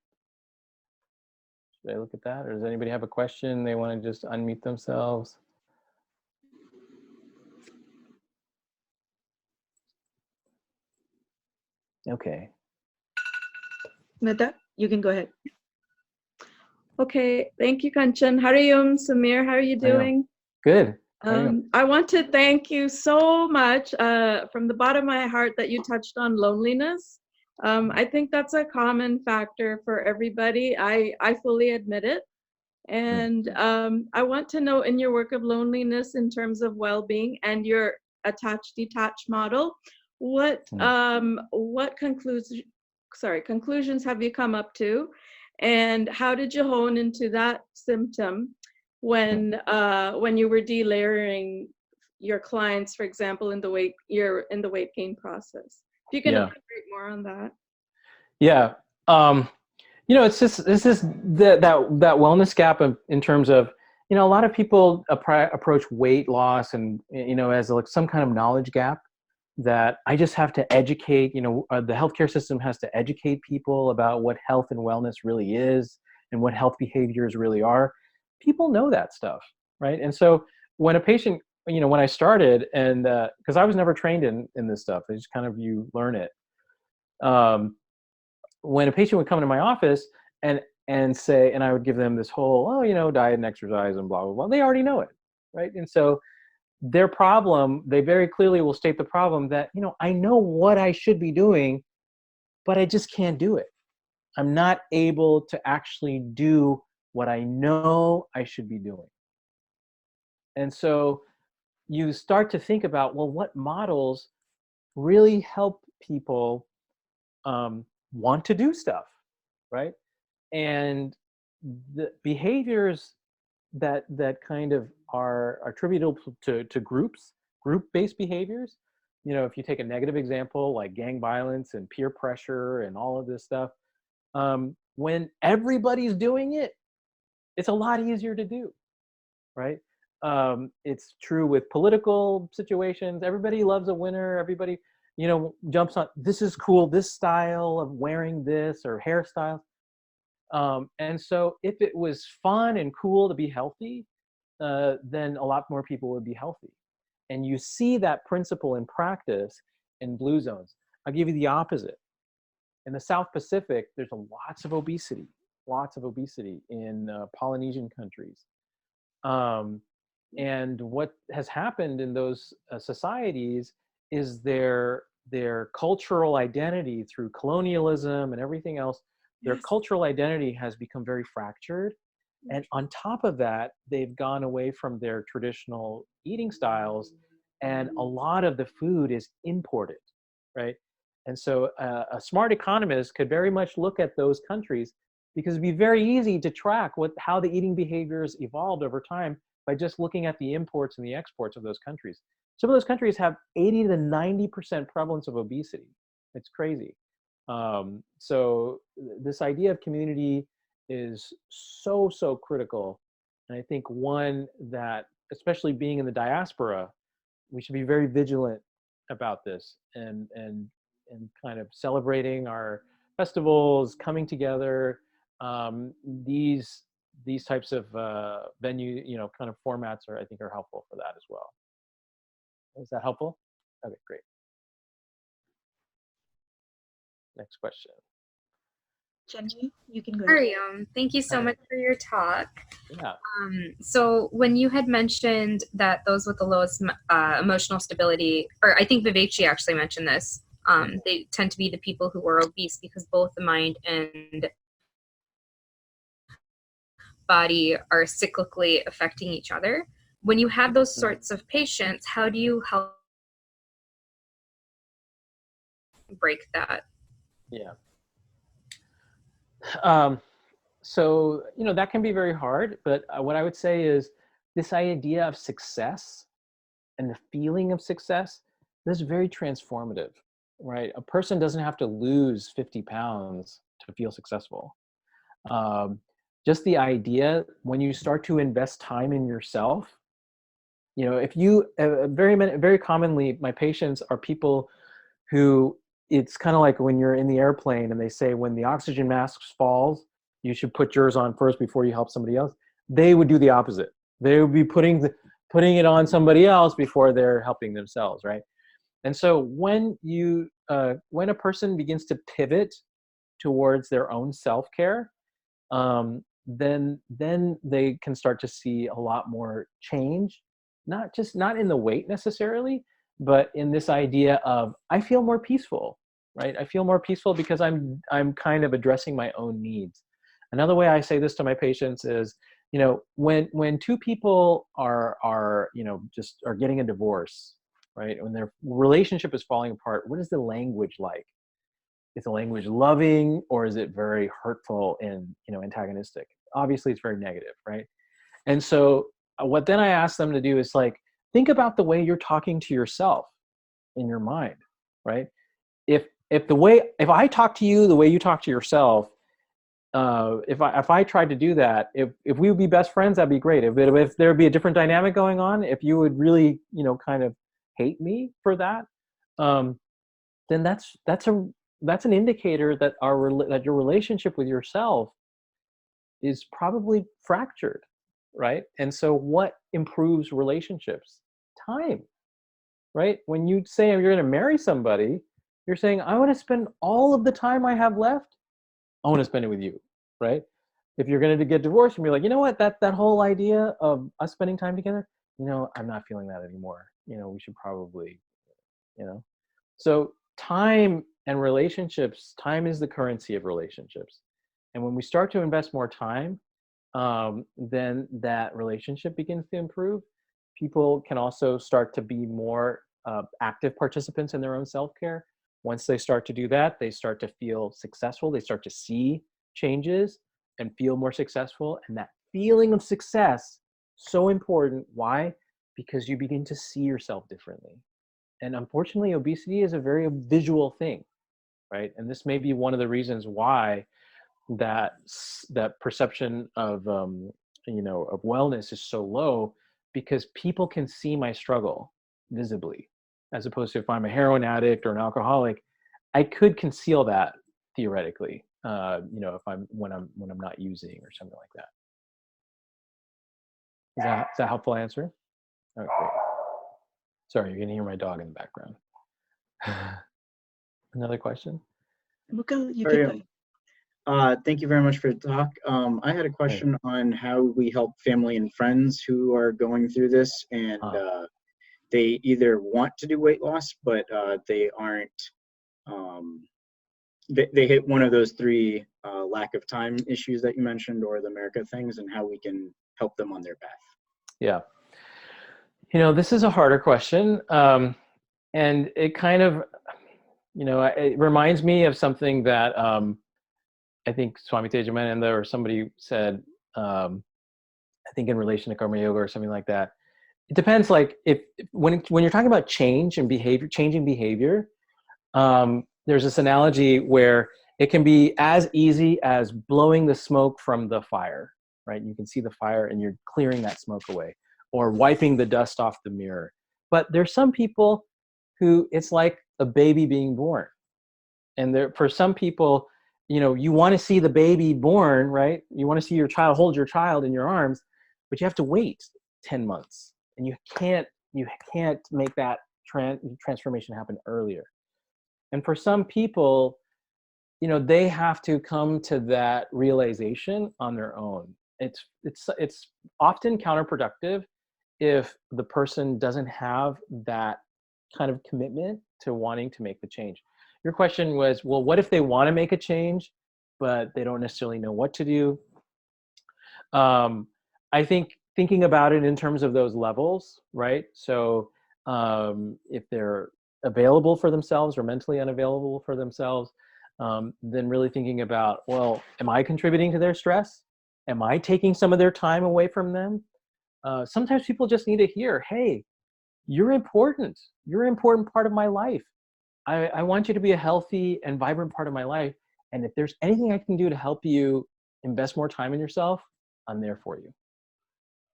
Should I look at that, or does anybody have a question? They want to just unmute themselves. Okay. Smita, you can go ahead. Okay, thank you, Kanchan. Hariyom, Samir, how are you doing? Good. How are you? I want to thank you so much from the bottom of my heart that you touched on loneliness. I think that's a common factor for everybody. I fully admit it. And I want to know, in your work of loneliness in terms of well-being and your attached detached model, what conclusions have you come up to, and how did you hone into that symptom when you were delayering your clients, for example, in the weight gain process? If you can elaborate more on that. Yeah. It's just that wellness gap in terms of, a lot of people approach weight loss and, as like some kind of knowledge gap that I just have to educate, the healthcare system has to educate people about what health and wellness really is and what health behaviors really are. People know that stuff, right? And so when a patient, when I started, and because I was never trained in this stuff, it's just kind of, you learn it. When a patient would come into my office and say, and I would give them this whole, diet and exercise and blah, blah, blah, they already know it, right? And so their problem, they very clearly will state the problem that, I know what I should be doing, but I just can't do it. I'm not able to actually do what I know I should be doing. And so you start to think about, well, what models really help people want to do stuff, right? And the behaviors that kind of are attributable to group-based behaviors, if you take a negative example like gang violence and peer pressure and all of this stuff, when everybody's doing it, it's a lot easier to do, right? It's true with political situations. Everybody loves a winner. Everybody, jumps on, this is cool, this style of wearing this or hairstyle. And so if it was fun and cool to be healthy, then a lot more people would be healthy. And you see that principle in practice in blue zones. I'll give you the opposite. In the South Pacific, there's lots of obesity in Polynesian countries. And what has happened in those societies is their cultural identity through colonialism and everything else, their cultural identity has become very fractured. And on top of that, they've gone away from their traditional eating styles, and a lot of the food is imported, right? And so a smart economist could very much look at those countries, because it'd be very easy to track how the eating behaviors evolved over time by just looking at the imports and the exports of those countries. Some of those countries have 80 to 90% prevalence of obesity. It's crazy. So this idea of community is so critical. And I think one that, especially being in the diaspora, we should be very vigilant about this and kind of celebrating our festivals, coming together. These types of venue, kind of formats I think are helpful for that as well. Is that helpful? Okay, great. Next question. Jenny, you can go ahead. Thank you so much for your talk. Yeah. So when you had mentioned that those with the lowest emotional stability, or I think Vivekji actually mentioned this, they tend to be the people who are obese, because both the mind and body are cyclically affecting each other. When you have those sorts of patients, how do you help break that? Yeah. So, that can be very hard, but what I would say is this idea of success and the feeling of success, this is very transformative, right? A person doesn't have to lose 50 pounds to feel successful. Just the idea, when you start to invest time in yourself, you know, if you, very commonly, my patients are people who, it's kind of like when you're in the airplane and they say when the oxygen mask falls, you should put yours on first before you help somebody else. They would do the opposite. They would be putting it on somebody else before they're helping themselves, right? And so when when a person begins to pivot towards their own self-care, then they can start to see a lot more change, not in the weight necessarily, but in this idea of, I feel more peaceful, right? I feel more peaceful because I'm kind of addressing my own needs. Another way I say this to my patients is, you know, when two people are you know, just are getting a divorce, right? When their relationship is falling apart, what is the language like? Is the language loving, or is it very hurtful and, you know, antagonistic? Obviously, it's very negative, right? And so what then I ask them to do is like, think about the way you're talking to yourself in your mind, right? If I talk to you the way you talk to yourself, if I tried to do that, if we would be best friends, that'd be great. If there would be a different dynamic going on, if you would really, you know, kind of hate me for that, then that's an indicator that that your relationship with yourself is probably fractured, right? And so what improves relationships? Time, right? When you say you're going to marry somebody, you're saying, I want to spend all of the time I have left, I want to spend it with you, right? If you're going to get divorced and be like, you know what, that whole idea of us spending time together, you know, I'm not feeling that anymore. You know, we should probably, you know. So time and relationships, time is the currency of relationships. And when we start to invest more time, then that relationship begins to improve. People can also start to be more active participants in their own self-care. Once they start to do that, they start to feel successful. They start to see changes and feel more successful. And that feeling of success, so important. Why? Because you begin to see yourself differently. And unfortunately, obesity is a very visual thing, right? And this may be one of the reasons why that perception of you know, of wellness is so low, because people can see my struggle visibly, as opposed to if I'm a heroin addict or an alcoholic, I could conceal that theoretically, you know, when I'm not using or something like that. Is that a helpful answer? Okay. Sorry, you're gonna hear my dog in the background. Another question? Mukul, you Sorry, keep going. Thank you very much for the talk. I had a question on how we help family and friends who are going through this, and they either want to do weight loss, but they aren't. They hit one of those three lack of time issues that you mentioned, or the America things, and how we can help them on their path. Yeah. You know, this is a harder question. And it kind of, you know, it reminds me of something that I think Swami Tejamananda or somebody said, I think in relation to karma yoga or something like that. It depends, like when you're talking about change and behavior, changing behavior, there's this analogy where it can be as easy as blowing the smoke from the fire, right? You can see the fire and you're clearing that smoke away, or wiping the dust off the mirror. But there's some people who it's like a baby being born. And for some people, you know, you want to see the baby born, right? You want to see your child, hold your child in your arms, but you have to wait 10 months. And you can't make that transformation happen earlier. And for some people, you know, they have to come to that realization on their own. It's often counterproductive if the person doesn't have that kind of commitment to wanting to make the change. Your question was, well, what if they want to make a change, but they don't necessarily know what to do? I think thinking about it in terms of those levels, right? So if they're available for themselves or mentally unavailable for themselves, then really thinking about, well, am I contributing to their stress? Am I taking some of their time away from them? Sometimes people just need to hear, hey, you're important. You're an important part of my life. I want you to be a healthy and vibrant part of my life. And if there's anything I can do to help you invest more time in yourself, I'm there for you.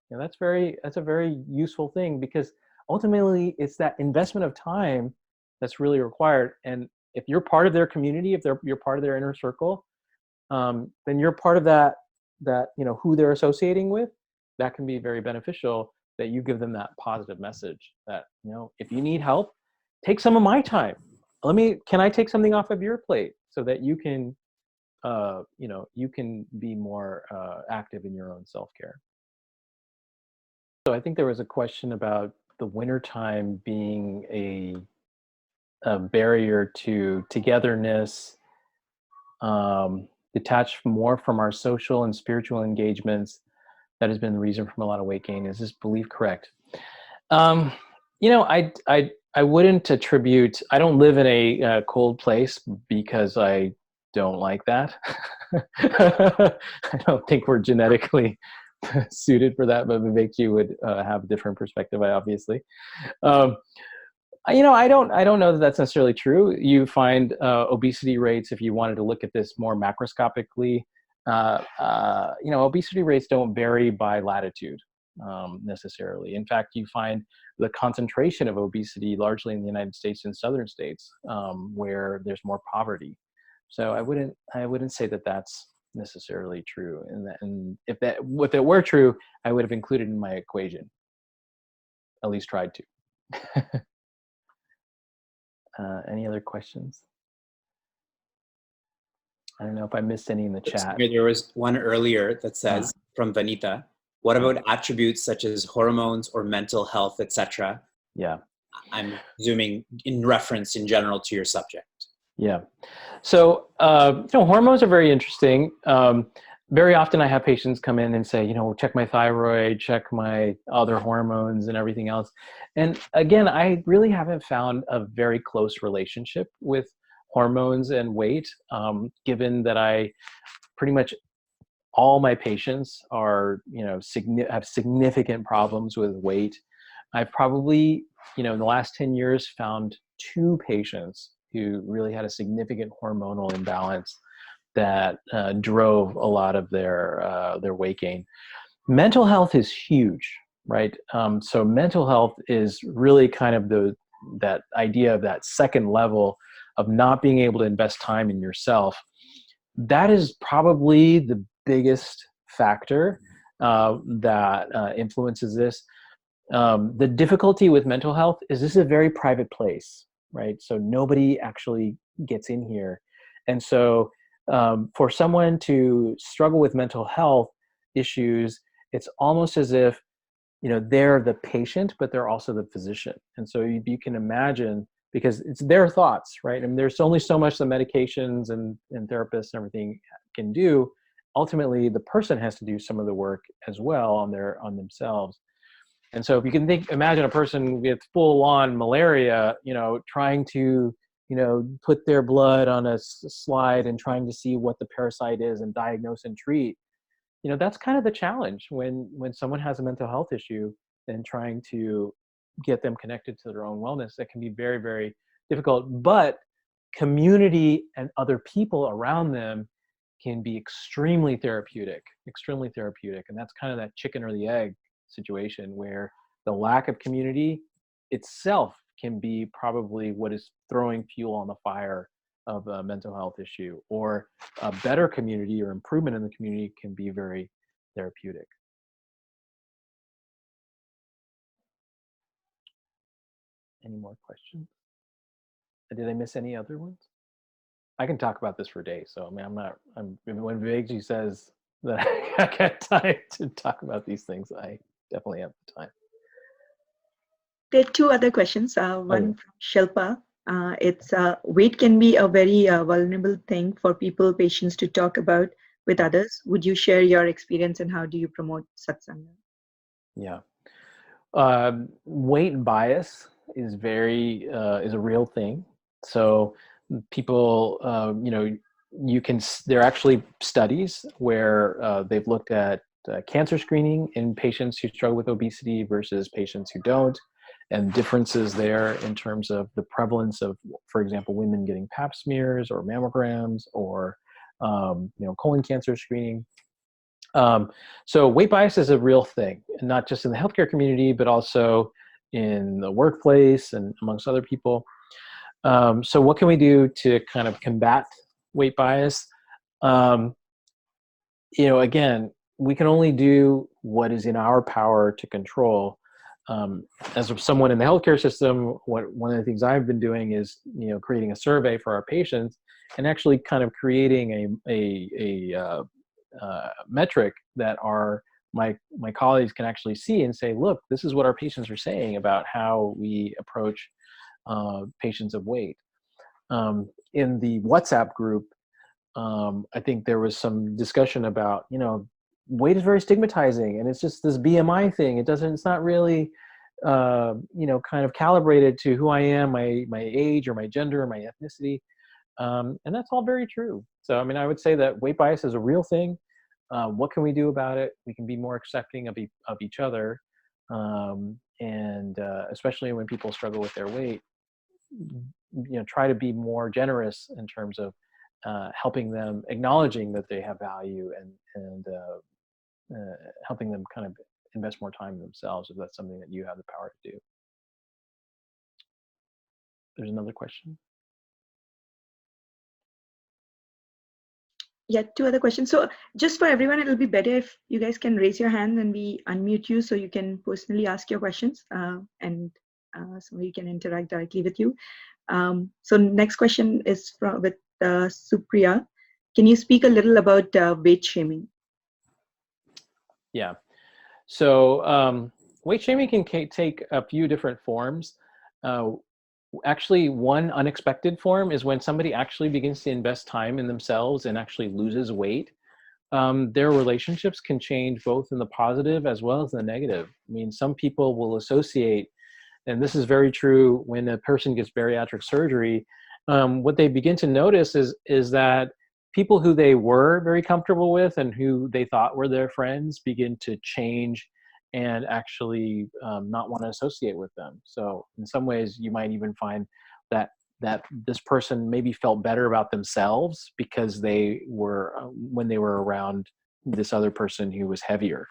You know, that's a very useful thing, because ultimately it's that investment of time that's really required. And if you're part of their community, if you're part of their inner circle, then you're part of that, you know, who they're associating with. That can be very beneficial, that you give them that positive message that, you know, if you need help, take some of my time. Can I take something off of your plate so that you can, you know, you can be more active in your own self-care. So I think there was a question about the wintertime being a barrier to togetherness, detached more from our social and spiritual engagements. That has been the reason from a lot of weight gain. Is this belief correct? You know, I wouldn't attribute. I don't live in a cold place because I don't like that. I don't think we're genetically suited for that, but Vivekji would have a different perspective, obviously. You know, I don't know that that's necessarily true. You find obesity rates, if you wanted to look at this more macroscopically, you know, obesity rates don't vary by latitude necessarily. In fact, you find the concentration of obesity largely in the United States and southern states, where there's more poverty. So I wouldn't say that that's necessarily that, and if it were true, I would have included in my equation. At least tried to. Any other questions? I don't know if I missed any in the chat. There was one earlier that says, from Vanita, what about attributes such as hormones or mental health, etc.? Yeah. I'm presuming in reference in general to your subject. Yeah. So, you know, hormones are very interesting. Very often I have patients come in and say, you know, check my thyroid, check my other hormones and everything else. And again, I really haven't found a very close relationship with hormones and weight, given that I pretty much all my patients are, you know, have significant problems with weight. I've probably, you know, in the last 10 years found 2 patients who really had a significant hormonal imbalance that drove a lot of their weight gain. Mental health is huge, right? So mental health is really kind of that idea of that second level of not being able to invest time in yourself. That is probably the biggest factor that influences this. The difficulty with mental health is this is a very private place, right? So nobody actually gets in here. And so for someone to struggle with mental health issues, it's almost as if, you know, they're the patient, but they're also the physician. And so you can imagine, because it's their thoughts, right? And there's only so much the medications and therapists and everything can do. Ultimately, the person has to do some of the work as well on themselves. And so if you can imagine a person with full-on malaria, you know, trying to, you know, put their blood on a slide and trying to see what the parasite is and diagnose and treat, you know, that's kind of the challenge when someone has a mental health issue and trying to get them connected to their own wellness. That can be very, very difficult. But community and other people around them can be extremely therapeutic. And that's kind of that chicken or the egg situation, where the lack of community itself can be probably what is throwing fuel on the fire of a mental health issue, or a better community or improvement in the community can be very therapeutic. Any more questions? Did I miss any other ones? I can talk about this for days. So I mean, when Vivekji says that I got time to talk about these things, I definitely have the time. There are 2 other questions. One from Shilpa. It's weight can be a very vulnerable thing for patients to talk about with others. Would you share your experience and how do you promote satsanga? Yeah. Weight bias is is a real thing. So people, you know, there are actually studies where they've looked at cancer screening in patients who struggle with obesity versus patients who don't. and differences there in terms of the prevalence of, for example, women getting pap smears or mammograms or colon cancer screening. So weight bias is a real thing, and not just in the healthcare community, but also in the workplace and amongst other people. So what can we do to kind of combat weight bias? Again, we can only do what is in our power to control. As someone in the healthcare system, one of the things I've been doing is, creating a survey for our patients and actually kind of creating a metric that my colleagues can actually see and say, look, this is what our patients are saying about how we approach patients of weight. In the WhatsApp group, I think there was some discussion about, weight is very stigmatizing, and it's just this BMI thing. It's not really, kind of calibrated to who I am, my age or my gender or my ethnicity. And that's all very true. So, I would say that weight bias is a real thing. What can we do about it? We can be more accepting of each other. And especially when people struggle with their weight, try to be more generous in terms of helping them, acknowledging that they have value, and helping them kind of invest more time in themselves if that's something that you have the power to do. There's another question. Yeah, two other questions. So just for everyone, it'll be better if you guys can raise your hand and we unmute you so you can personally ask your questions, and so we can interact directly with you. So next question is with Supriya. Can you speak a little about weight shaming? Yeah. So weight shaming can take a few different forms. Actually, one unexpected form is when somebody actually begins to invest time in themselves and actually loses weight. Their relationships can change both in the positive as well as the negative. Some people will associate, and this is very true when a person gets bariatric surgery, what they begin to notice is that people who they were very comfortable with and who they thought were their friends begin to change and actually not want to associate with them. So in some ways, you might even find that this person maybe felt better about themselves because they were, when they were around this other person who was heavier.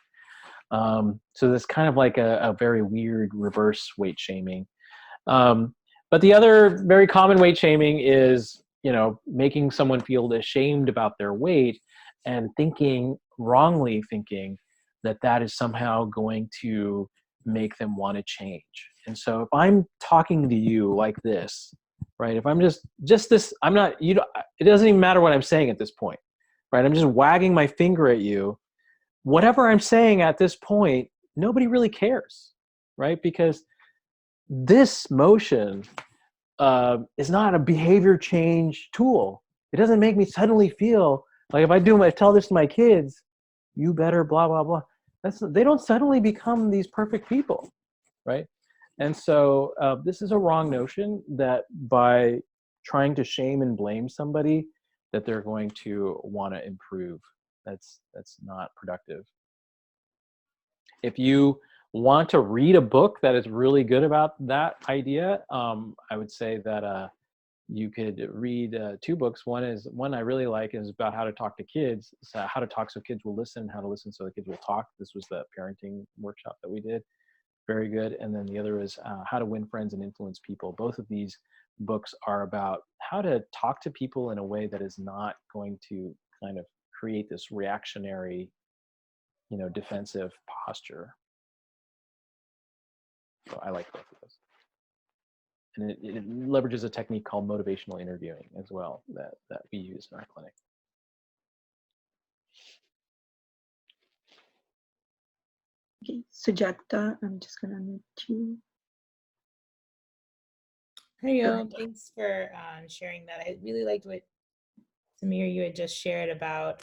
So that's kind of like a very weird reverse weight shaming. But the other very common weight shaming is, making someone feel ashamed about their weight and wrongly thinking that is somehow going to make them want to change. And so if I'm talking to you like this, right? If I'm just this, I'm not, it doesn't even matter what I'm saying at this point, right? I'm just wagging my finger at you. Whatever I'm saying at this point, nobody really cares, right? Because this motion is not a behavior change tool. It doesn't make me suddenly feel like if I tell this to my kids, you better blah, blah, blah. They don't suddenly become these perfect people, right? And so this is a wrong notion that by trying to shame and blame somebody, that they're going to want to improve. That's not productive. If you want to read a book that is really good about that idea, I would say that you could read two books. One I really like is about how to talk to kids, so how to talk so kids will listen, how to listen so the kids will talk. This was the parenting workshop that we did. Very good. And then the other is How to Win Friends and Influence People. Both of these books are about how to talk to people in a way that is not going to kind of create this reactionary, defensive posture. So I like both of those. And it leverages a technique called motivational interviewing as well that we use in our clinic. Okay, Sujata, I'm just going to unmute you. Hi, all. Thanks for sharing that. I really liked what Samir, you had just shared about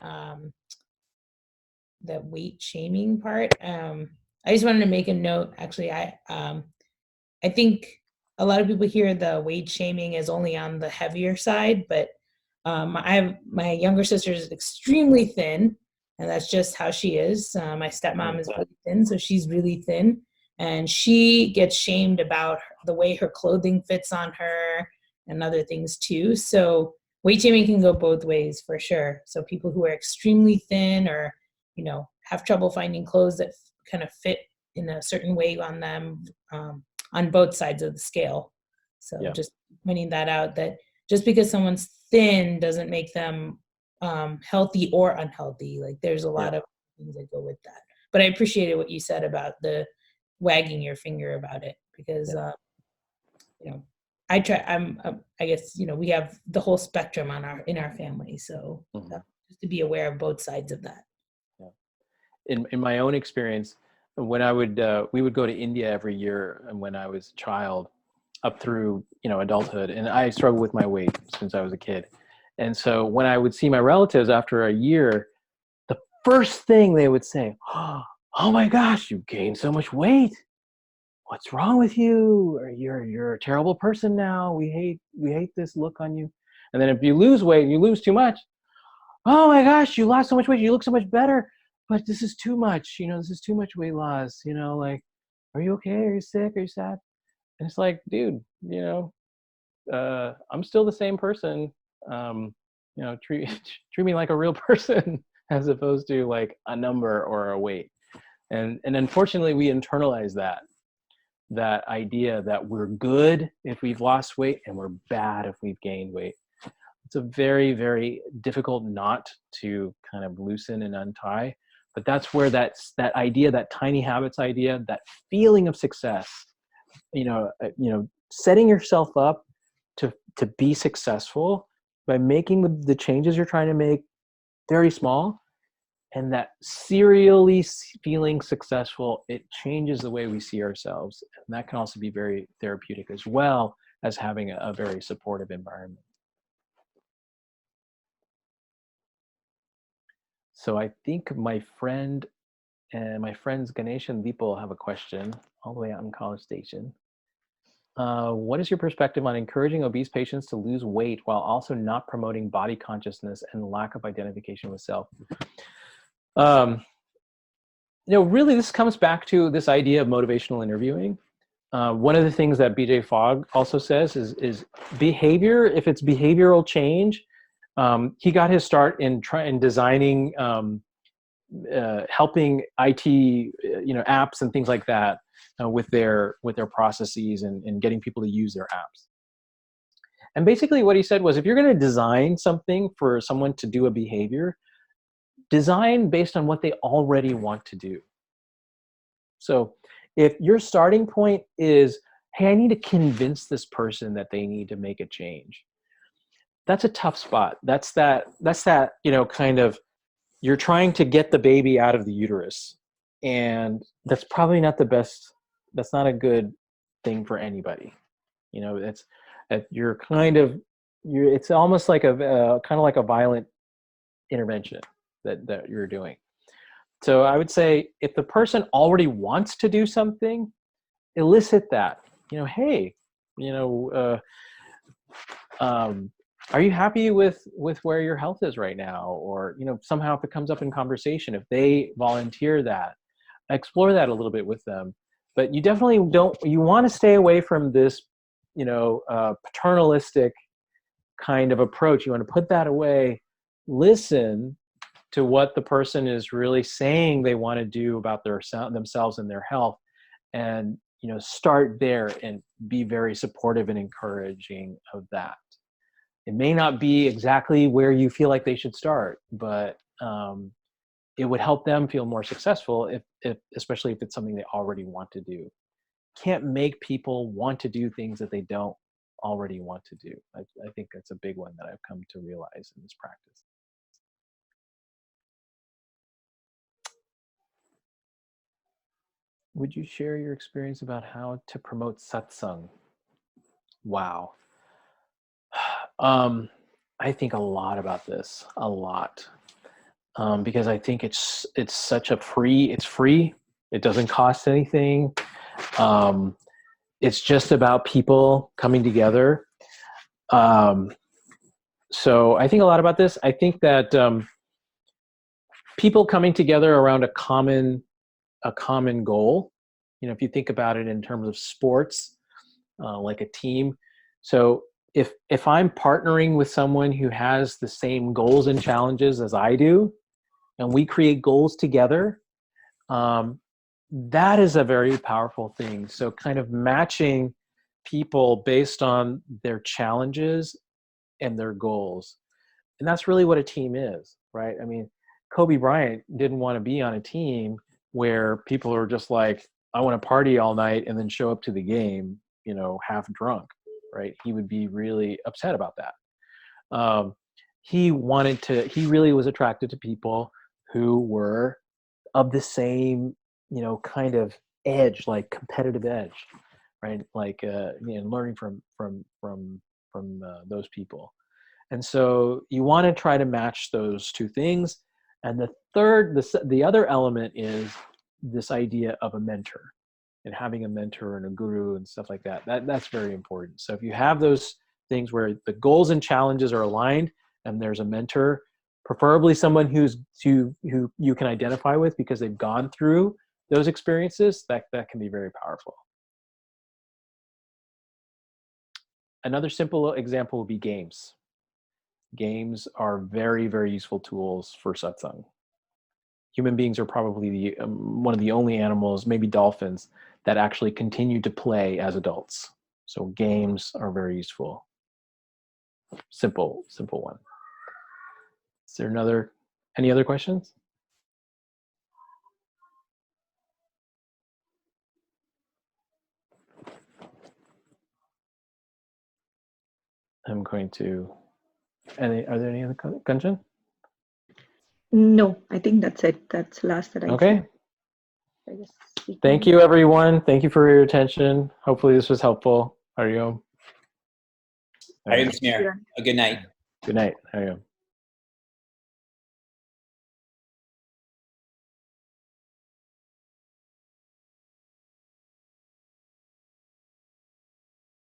the weight shaming part. I just wanted to make a note. Actually, I think a lot of people hear the weight shaming is only on the heavier side, but my younger sister is extremely thin, and that's just how she is. My stepmom is really thin, so she's really thin. and she gets shamed about the way her clothing fits on her and other things too. So weight shaming can go both ways for sure. So people who are extremely thin or, you know, have trouble finding clothes that kind of fit in a certain way on them, on both sides of the scale. So Yeah. just pointing that out, that just because someone's thin doesn't make them healthy or unhealthy. Like there's a lot of things that go with that. But I appreciated what you said about the wagging your finger about it, because you know, I guess, you know, we have the whole spectrum in our family, so just to be aware of both sides of that. In my own experience, when we would go to India every year, and when I was a child, up through, you know, adulthood, and I struggled with my weight since I was a kid. And so when I would see my relatives after a year, the first thing they would say, "Oh my gosh, you gained so much weight. What's wrong with you? Or you're a terrible person now. We hate this look on you." And then if you lose weight and you lose too much, "Oh my gosh, you lost so much weight. You look so much better. But this is too much. You know, this is too much weight loss. You know, like, are you okay? Are you sick? Are you sad?" And it's like, dude, you know, I'm still the same person. You know, treat me like a real person as opposed to like a number or a weight. And unfortunately, we internalize that idea that we're good if we've lost weight and we're bad if we've gained weight. It's a very, very difficult knot to kind of loosen and untie. But that's where that idea, that tiny habits idea, that feeling of success, you know, setting yourself up to be successful by making the changes you're trying to make very small, and that serially feeling successful, it changes the way we see ourselves. And that can also be very therapeutic, as well as having a very supportive environment. So I think my friends Ganesh and Deepo have a question all the way out in College Station. What is your perspective on encouraging obese patients to lose weight while also not promoting body consciousness and lack of identification with self? You know, really, this comes back to this idea of motivational interviewing. One of the things that BJ Fogg also says is behavior. If it's behavioral change, he got his start in designing, helping IT, you know, apps and things like that with their processes and getting people to use their apps. And basically, what he said was, if you're going to design something for someone to do a behavior, design based on what they already want to do. So if your starting point is, hey, I need to convince this person that they need to make a change, that's a tough spot. That's that, you know, kind of, you're trying to get the baby out of the uterus, and that's probably not the best. That's not a good thing for anybody. You know, it's almost like a kind of like a violent intervention that you're doing. So I would say, if the person already wants to do something, elicit that. You know, hey, you know, are you happy with where your health is right now? Or, you know, somehow if it comes up in conversation, if they volunteer that, explore that a little bit with them. But you definitely you want to stay away from this, you know, paternalistic kind of approach. You want to put that away, listen to what the person is really saying they want to do about themselves and their health, and, you know, start there and be very supportive and encouraging of that. It may not be exactly where you feel like they should start, but it would help them feel more successful, especially if it's something they already want to do. Can't make people want to do things that they don't already want to do. I think that's a big one that I've come to realize in this practice. Would you share your experience about how to promote satsang? Wow. I think a lot about this, a lot, because I think it's such a free. It doesn't cost anything. It's just about people coming together. So I think a lot about this. I think that people coming together around a common goal You know, if you think about it in terms of sports, like a team. So if I'm partnering with someone who has the same goals and challenges as I do, and we create goals together, that is a very powerful thing. So kind of matching people based on their challenges and their goals. And that's really what a team is, right? I mean, Kobe Bryant didn't want to be on a team where people are just like, I want to party all night and then show up to the game, you know, half drunk, right? He would be really upset about that. He really was attracted to people who were of the same, you know, kind of edge, like competitive edge, right? Like, you know, learning from those people. And so you want to try to match those two things. And the other element is this idea of a mentor and having a mentor and a guru and stuff like that. That's very important. So if you have those things where the goals and challenges are aligned and there's a mentor, preferably someone who you can identify with because they've gone through those experiences, that can be very powerful. Another simple example would be games. Games are very, very useful tools for satsang. Human beings are probably one of the only animals, maybe dolphins, that actually continue to play as adults. So games are very useful. Simple one. Is there any other questions? I'm going to, are there any other, Kanchan? No, I think that's it. That's the last that I Okay. see. I guess Thank you, everyone. Thank you for your attention. Hopefully this was helpful. Hariom. Hariom Smear. A good night. Good night. Hariom.